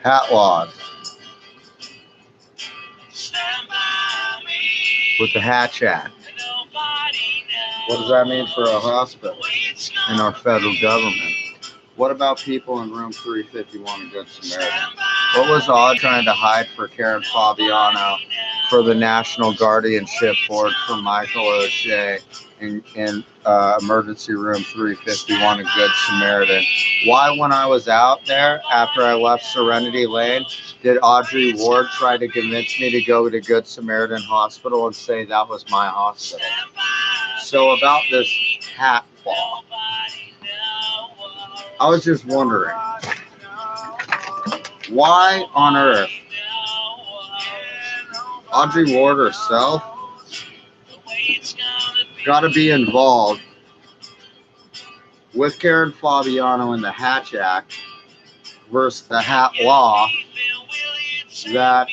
Hat laws with the Hatch Act. What does that mean for a hospital and our federal government? What about people in room 351 in Good Samaritan? What was Odd trying to hide for Karen Fabiano for the National Guardianship Board for Michael O'Shea in emergency room 351 in Good Samaritan? Why, when I was out there after I left Serenity Lane, did Audrey Ward try to convince me to go to Good Samaritan Hospital and say that was my hospital? So about this hat law, I was just wondering, why on earth Audrey Ward herself got to be involved with Karen Fabiano in the Hatch Act versus the Hat Law that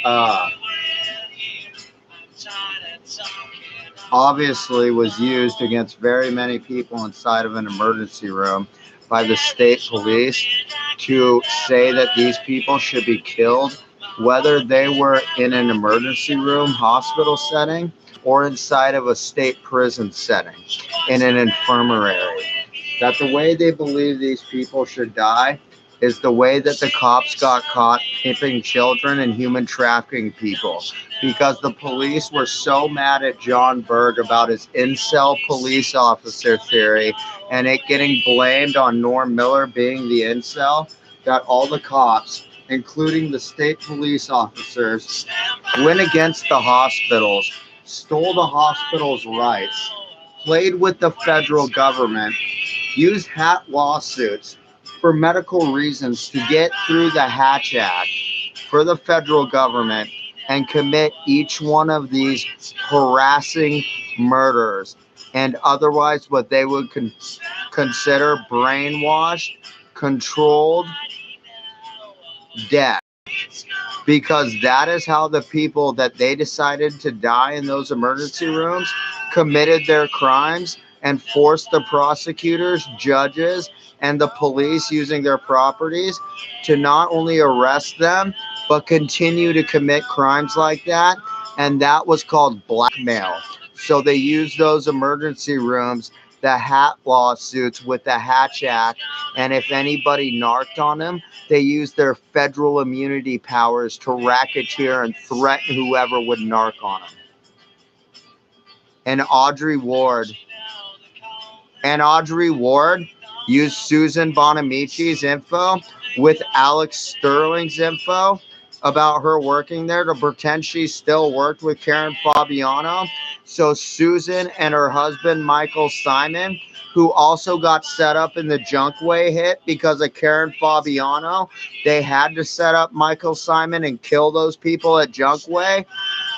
obviously was used against very many people inside of an emergency room by the state police to say that these people should be killed, whether they were in an emergency room hospital setting or inside of a state prison setting in an infirmary. That the way they believe these people should die is the way that the cops got caught pimping children and human trafficking people, because the police were so mad at John Berg about his incel police officer theory and it getting blamed on Norm Miller being the incel, that all the cops, including the state police officers, went against the hospitals, stole the hospitals' rights, played with the federal government, used hat lawsuits for medical reasons to get through the Hatch Act for the federal government and commit each one of these harassing murders and otherwise what they would consider brainwashed, controlled death. Because that is how the people that they decided to die in those emergency rooms committed their crimes and forced the prosecutors, judges, and the police using their properties to not only arrest them, but continue to commit crimes like that. And that was called blackmail. So they used those emergency rooms, the hat lawsuits with the Hatch Act, and if anybody narked on them, they used their federal immunity powers to racketeer and threaten whoever would narc on them. And Audrey Ward used Susan Bonamici's info with Alex Sterling's info about her working there to pretend she still worked with Karen Fabiano. So Susan and her husband, Michael Simon, who also got set up in the Junkway hit because of Karen Fabiano, they had to set up Michael Simon and kill those people at Junkway,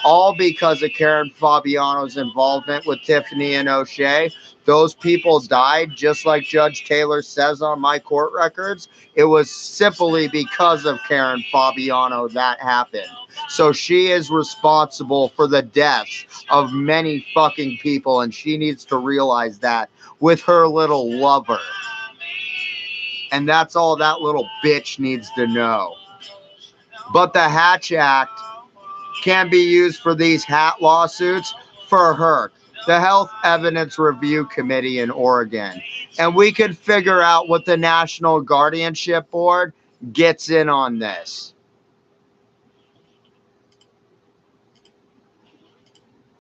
all because of Karen Fabiano's involvement with Tiffany and O'Shea. Those people died, just like Judge Taylor says on my court records. It was simply because of Karen Fabiano that happened. So she is responsible for the deaths of many fucking people, and she needs to realize that with her little lover. And that's all that little bitch needs to know. But the Hatch Act can be used for these hat lawsuits for her, the Health Evidence Review Committee in Oregon. And we could figure out what the National Guardianship Board gets in on this.